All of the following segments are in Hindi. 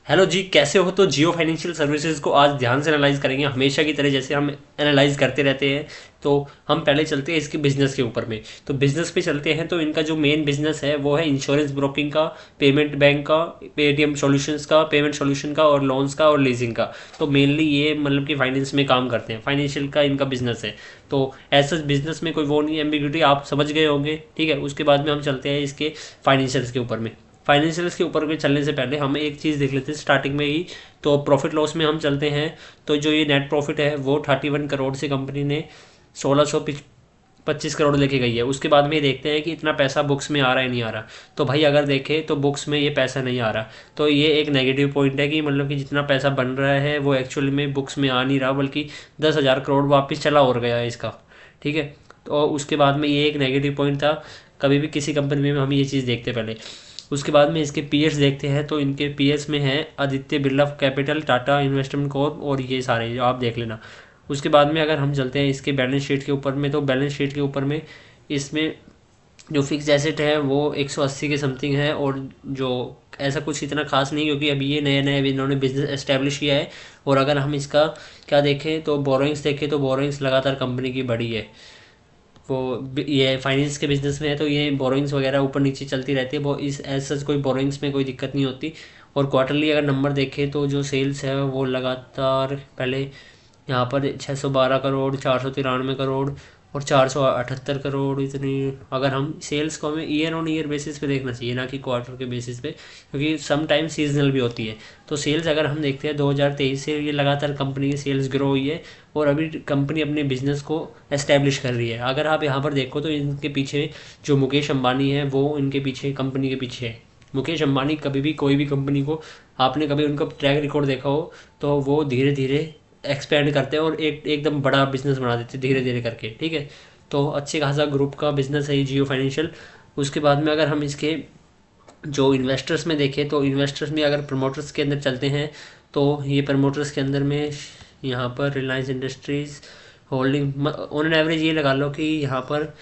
हेलो जी, कैसे हो? तो जियो फाइनेंशियल सर्विसेज को आज ध्यान से एनालाइज करेंगे, हमेशा की तरह जैसे हम एनालाइज करते रहते हैं। तो हम पहले चलते हैं इसके बिजनेस के ऊपर में। तो बिजनेस पे चलते हैं, तो इनका जो मेन बिजनेस है वो है इंश्योरेंस ब्रोकिंग का, पेमेंट बैंक का, पेटीएम सॉल्यूशंस का, पेमेंट सॉल्यूशन का, और लोन्स का, और लीजिंग का। तो मेनली ये मतलब कि फाइनेंस में काम करते हैं, फाइनेंशियल का इनका बिजनेस है। तो ऐसा बिजनेस में कोई वो नहीं, एम्बिग्यूटी आप समझ गए होंगे, ठीक है। उसके बाद में हम चलते हैं इसके फाइनेंशियल्स के ऊपर में। फाइनेंशियल्स के ऊपर के चलने से पहले हम एक चीज़ देख लेते हैं स्टार्टिंग में ही। तो प्रॉफिट लॉस में हम चलते हैं। तो जो ये नेट प्रॉफिट है वो 31 करोड़ से कंपनी ने 1625 करोड़ लेके गई है। उसके बाद में ये देखते हैं कि इतना पैसा बुक्स में आ रहा है नहीं आ रहा। तो भाई अगर देखें तो बुक्स में ये पैसा नहीं आ रहा। तो ये एक नेगेटिव पॉइंट है कि मतलब कि जितना पैसा बन रहा है वो एक्चुअली में बुक्स में आ नहीं रहा, बल्कि 10,000 करोड़ वापस चला और गया है इसका, ठीक है। तो उसके बाद में ये एक नेगेटिव पॉइंट था। कभी भी किसी कंपनी में हम ये चीज़ देखते पहले। उसके बाद में इसके पीएस देखते हैं, तो इनके पीएस में है Aditya Birla capital, Tata investment Corp, और ये सारे जो आप देख लेना। उसके बाद में अगर हम चलते हैं इसके बैलेंस शीट के ऊपर में, तो बैलेंस शीट के ऊपर में इसमें जो फिक्स एसेट है वो 180 के समथिंग है, और जो ऐसा कुछ इतना खास नहीं, क्योंकि अभी ये नए नए इन्होंने बिजनेस एस्टेब्लिश किया है। और अगर हम इसका क्या देखें तो बोरोइंग्स देखें, तो बोरोइंग्स लगातार कंपनी की बढ़ी है। वो ये फाइनेंस के बिजनेस में है, तो ये बोरोइंग्स वगैरह ऊपर नीचे चलती रहती है, वो इस ऐसा कोई बोरोइंग्स में कोई दिक्कत नहीं होती। और क्वार्टरली अगर नंबर देखें तो जो सेल्स है वो लगातार पहले यहाँ पर 612 करोड़, 493 करोड़, और 478 करोड़, इतनी। अगर हम सेल्स को हमें ईयर ऑन ईयर बेसिस पे देखना चाहिए, ना कि क्वार्टर के बेसिस पे, क्योंकि सम टाइम सीजनल भी होती है। तो सेल्स अगर हम देखते हैं 2023 से ये लगातार कंपनी की सेल्स ग्रो हुई है। और अभी कंपनी अपने बिजनेस को एस्टेब्लिश कर रही है। अगर आप यहाँ पर देखो तो इनके पीछे जो मुकेश अंबानी है वो इनके पीछे, कंपनी के पीछे है। मुकेश अंबानी कभी भी कोई भी कंपनी को, आपने कभी उनका ट्रैक रिकॉर्ड देखा हो, तो वो धीरे धीरे एक्सपेंड करते हैं और एकदम बड़ा बिजनेस बना देते हैं धीरे धीरे करके, ठीक है। तो अच्छे खासा ग्रुप का बिजनेस है ये जियो फाइनेंशियल। उसके बाद में अगर हम इसके जो इन्वेस्टर्स में देखें, तो इन्वेस्टर्स में अगर प्रमोटर्स के अंदर चलते हैं, तो ये प्रमोटर्स के अंदर में यहाँ पर Reliance industries holding, on an average ये लगा लो कि यहाँ पर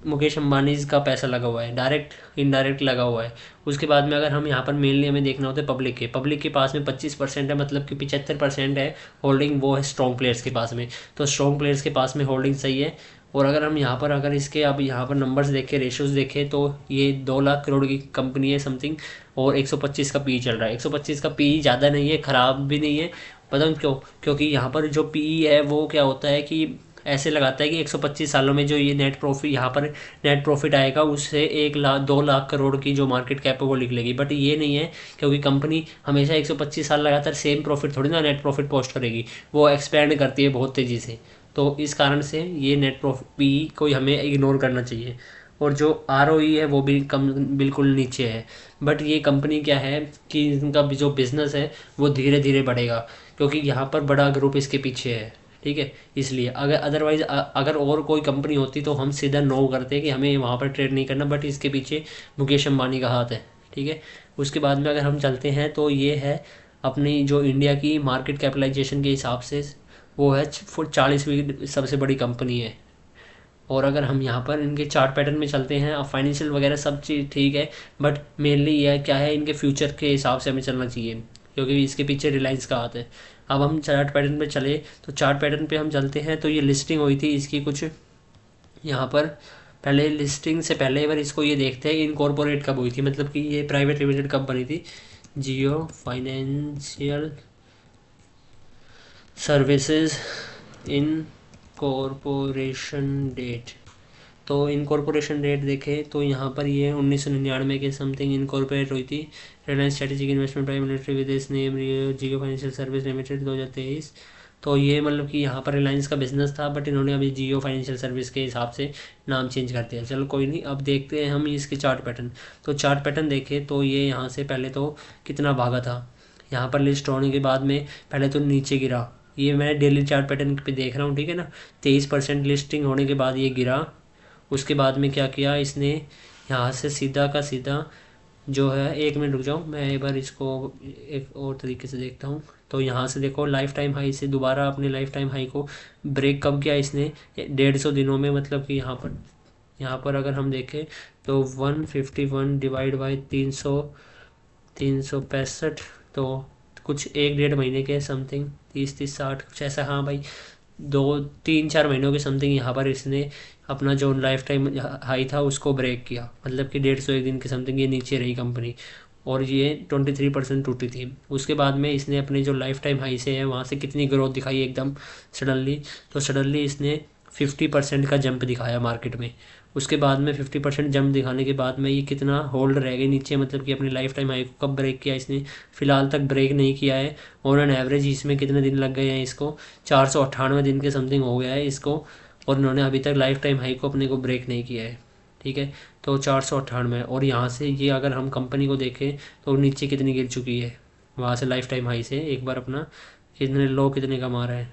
मुकेश अंबानी का पैसा लगा हुआ है, डायरेक्ट इनडायरेक्ट लगा हुआ है। उसके बाद में अगर हम यहाँ पर मेनली हमें देखना होता है पब्लिक के पास में 25% है, मतलब कि 75% है होल्डिंग, वो है स्ट्रॉन्ग प्लेयर्स के पास में। तो स्ट्रॉन्ग प्लेयर्स के पास में होल्डिंग सही है। और अगर हम यहाँ पर अगर इसके अब यहाँ पर नंबर्स देखें, रेशियोज़ देखें, तो ये 2 लाख करोड़ की कंपनी है समथिंग। और 125 का पी चल रहा है। 125 का पी ज़्यादा नहीं है, ख़राब भी नहीं है। पता नहीं क्यों, क्योंकि यहाँ पर जो पी है वो क्या होता है कि ऐसे लगाता है कि 125 सालों में जो ये नेट प्रॉफिट यहाँ पर नेट प्रॉफिट आएगा उससे 1 लाख 2 लाख करोड़ की जो मार्केट कैप है वो निकलेगी। बट ये नहीं है, क्योंकि कंपनी हमेशा 125 साल लगातार सेम प्रॉफिट थोड़ी ना नेट प्रॉफिट पोस्ट करेगी, वो एक्सपैंड करती है बहुत तेज़ी से। तो इस कारण से ये नेट प्रॉफिट पी को हमें इग्नोर करना चाहिए। और जो आर है वो भी कम, बिल्कुल नीचे है। बट ये कंपनी क्या है कि इनका जो बिज़नेस है वो धीरे धीरे बढ़ेगा, क्योंकि यहाँ पर बड़ा ग्रुप इसके पीछे है, ठीक है। इसलिए अगर अदरवाइज़ अगर और कोई कंपनी होती तो हम सीधा नो करते कि हमें वहाँ पर ट्रेड नहीं करना, बट इसके पीछे मुकेश अंबानी का हाथ है, ठीक है। उसके बाद में अगर हम चलते हैं, तो ये है अपनी जो इंडिया की मार्केट कैपिटलाइजेशन के हिसाब से वो है 40वीं सबसे बड़ी कंपनी है। और अगर हम यहाँ पर इनके चार्ट पैटर्न में चलते हैं, अब फाइनेंशियल वगैरह सब चीज़ ठीक है, बट मेनली यह क्या है, इनके फ्यूचर के हिसाब से हमें चलना चाहिए, क्योंकि इसके पीछे रिलायंस का हाथ है। अब हम चार्ट पैटर्न पे चले, तो चार्ट पैटर्न पे हम चलते हैं, तो ये लिस्टिंग हुई थी इसकी कुछ यहाँ पर। पहले लिस्टिंग से पहले बार इसको ये देखते हैं इनकॉर्पोरेट कब हुई थी, मतलब कि ये प्राइवेट लिमिटेड कब बनी थी। Jio financial services incorporation date. तो इनकॉर्पोरेशन डेट देखें तो यहाँ पर ये 1999 के समथिंग इनकॉर्पोरेट हुई थी। Reliance strategic investment private limited विदेश नेम जियो फाइनेंशियल सर्विस लिमिटेड 2023। तो ये मतलब कि यहाँ पर रिलायंस का बिजनेस था, बट इन्होंने अभी जियो फाइनेंशियल सर्विस के हिसाब से नाम चेंज कर दिया। चलो कोई नहीं, अब देखते हैं हम इसके चार्ट पैटर्न। तो चार्ट पैटर्न देखें तो ये यहाँ से पहले तो कितना भागा था, यहाँ पर लिस्ट होने के बाद में पहले तो नीचे गिरा। ये मैं डेली चार्ट पैटर्न पे देख रहा हूँ, ठीक है ना। 23% लिस्टिंग होने के बाद ये गिरा। उसके बाद में क्या किया इसने, यहाँ से सीधा का सीधा जो है, 1 मिनट रुक जाओ, मैं एक बार इसको एक और तरीके से देखता हूँ। तो यहाँ से देखो लाइफ टाइम हाई से दोबारा अपने लाइफ टाइम हाई को ब्रेक कब किया इसने, 150 दिनों में। मतलब कि यहाँ पर अगर हम देखें तो 151 डिवाइड बाई 365, तो कुछ 1-1.5 महीने के समथिंग 30-60 कुछ ऐसा, हाँ भाई 2-3-4 महीनों के समथिंग यहाँ पर इसने अपना जो लाइफ टाइम हाई था उसको ब्रेक किया, मतलब कि 150-1 दिन के समथिंग ये नीचे रही कंपनी, और ये 23% टूटी थी। उसके बाद में इसने अपने जो लाइफ टाइम हाई से है वहाँ से कितनी ग्रोथ दिखाई एकदम सडनली, तो सडनली इसने 50% का जंप दिखाया मार्केट में। उसके बाद में 50% जंप दिखाने के बाद में ये कितना होल्ड रह गई नीचे, मतलब कि अपनी लाइफ टाइम हाई को कब ब्रेक किया इसने, फ़िलहाल तक ब्रेक नहीं किया है। और ऑन एवरेज इसमें कितने दिन लग गए हैं इसको, 498 दिन के समथिंग हो गया है इसको, और इन्होंने अभी तक लाइफ टाइम हाई को अपने को ब्रेक नहीं किया है। ठीक है, तो 498, और यहाँ से ये अगर हम कंपनी को देखें तो नीचे कितनी गिर चुकी है वहाँ से लाइफ टाइम हाई से, एक बार अपना कितने लो कितने का मारा है,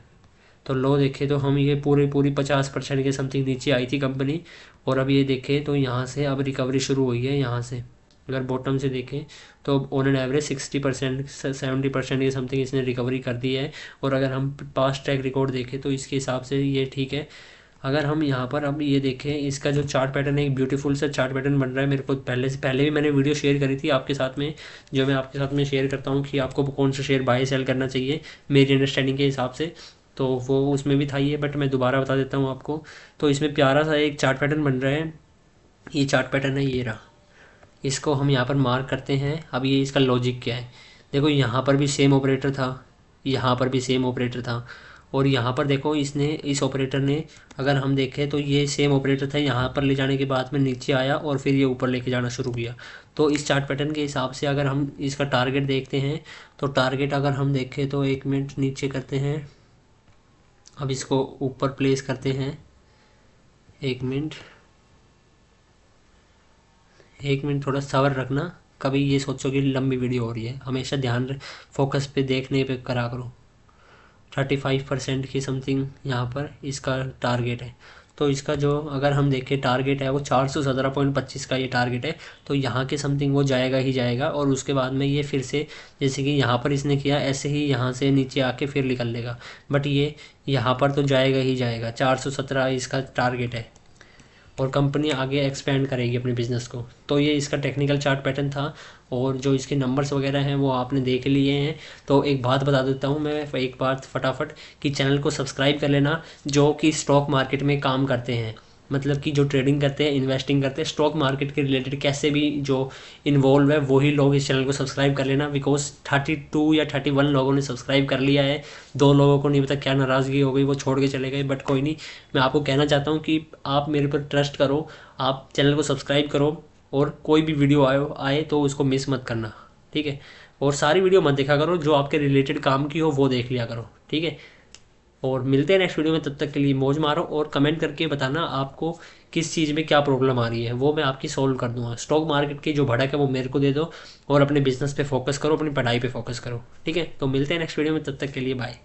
तो लो देखे तो हम ये पूरी 50% के समथिंग नीचे आई थी कंपनी, और अब ये देखें तो यहाँ से अब रिकवरी शुरू हुई है। यहाँ से अगर बॉटम से देखें तो ऑन एन एवरेज 60% 70% के समथिंग इसने रिकवरी कर दी है। और अगर हम पास्ट ट्रैक रिकॉर्ड देखें तो इसके हिसाब से ये ठीक है। अगर हम यहाँ पर अब ये देखें, इसका जो चार्ट पैटर्न है, एक ब्यूटीफुल सा चार्ट पैटर्न बन रहा है। मेरे को पहले भी मैंने वीडियो शेयर करी थी आपके साथ में, जो मैं आपके साथ में शेयर करता हूँ कि आपको कौन सा शेयर बाय सेल करना चाहिए मेरी अंडरस्टैंडिंग के हिसाब से, तो वो उसमें भी था ये, बट मैं दोबारा बता देता हूँ आपको। तो इसमें प्यारा सा एक चार्ट पैटर्न बन रहा है, ये चार्ट पैटर्न है, ये रहा। इसको हम यहाँ पर मार्क करते हैं। अब ये इसका लॉजिक क्या है, देखो यहाँ पर भी सेम ऑपरेटर था, यहाँ पर भी सेम ऑपरेटर था, और यहाँ पर देखो इसने इस ऑपरेटर ने, अगर हम देखें तो ये सेम ऑपरेटर था, यहाँ पर ले जाने के बाद में नीचे आया और फिर ये ऊपर लेके जाना शुरू किया। तो इस चार्ट पैटर्न के हिसाब से अगर हम इसका टारगेट देखते हैं, तो टारगेट अगर हम देखें तो 1 मिनट नीचे करते हैं, अब इसको ऊपर प्लेस करते हैं। 1 मिनट, 1 मिनट थोड़ा सब्र रखना, कभी ये सोचो कि लंबी वीडियो हो रही है, हमेशा ध्यान फोकस पे देखने पे करा करो। 35% की समथिंग यहाँ पर इसका टारगेट है। तो इसका जो अगर हम देखें टारगेट है वो 417.25 का ये टारगेट है। तो यहाँ के समथिंग वो जाएगा ही जाएगा, और उसके बाद में ये फिर से जैसे कि यहाँ पर इसने किया ऐसे ही यहाँ से नीचे आके फिर निकल लेगा, बट ये यहाँ पर तो जाएगा ही जाएगा। 417 इसका टारगेट है, और कंपनी आगे एक्सपेंड करेगी अपने बिज़नेस को। तो ये इसका टेक्निकल चार्ट पैटर्न था, और जो इसके नंबर्स वगैरह हैं वो आपने देख लिए हैं। तो एक बात बता देता हूँ मैं एक बात फटाफट, कि चैनल को सब्सक्राइब कर लेना जो कि स्टॉक मार्केट में काम करते हैं, मतलब कि जो ट्रेडिंग करते हैं, इन्वेस्टिंग करते हैं, स्टॉक मार्केट के रिलेटेड कैसे भी जो इन्वॉल्व है वही लोग इस चैनल को सब्सक्राइब कर लेना। बिकॉज 32 या 31 लोगों ने सब्सक्राइब कर लिया है, 2 लोगों को नहीं पता क्या नाराज़गी हो गई, वो छोड़ के चले गए, बट कोई नहीं। मैं आपको कहना चाहता हूँ कि आप मेरे पर ट्रस्ट करो, आप चैनल को सब्सक्राइब करो, और कोई भी वीडियो आए तो उसको मिस मत करना, ठीक है। और सारी वीडियो मत देखा करो, जो आपके रिलेटेड काम की हो वो देख लिया करो, ठीक है। और मिलते हैं नेक्स्ट वीडियो में, तब तक के लिए मौज मारो, और कमेंट करके बताना आपको किस चीज़ में क्या प्रॉब्लम आ रही है, वो मैं आपकी सॉल्व कर दूंगा। स्टॉक मार्केट की जो भड़क है वो मेरे को दे दो, और अपने बिजनेस पे फोकस करो, अपनी पढ़ाई पे फोकस करो, ठीक है। तो मिलते हैं नेक्स्ट वीडियो में, तब तक के लिए बाय।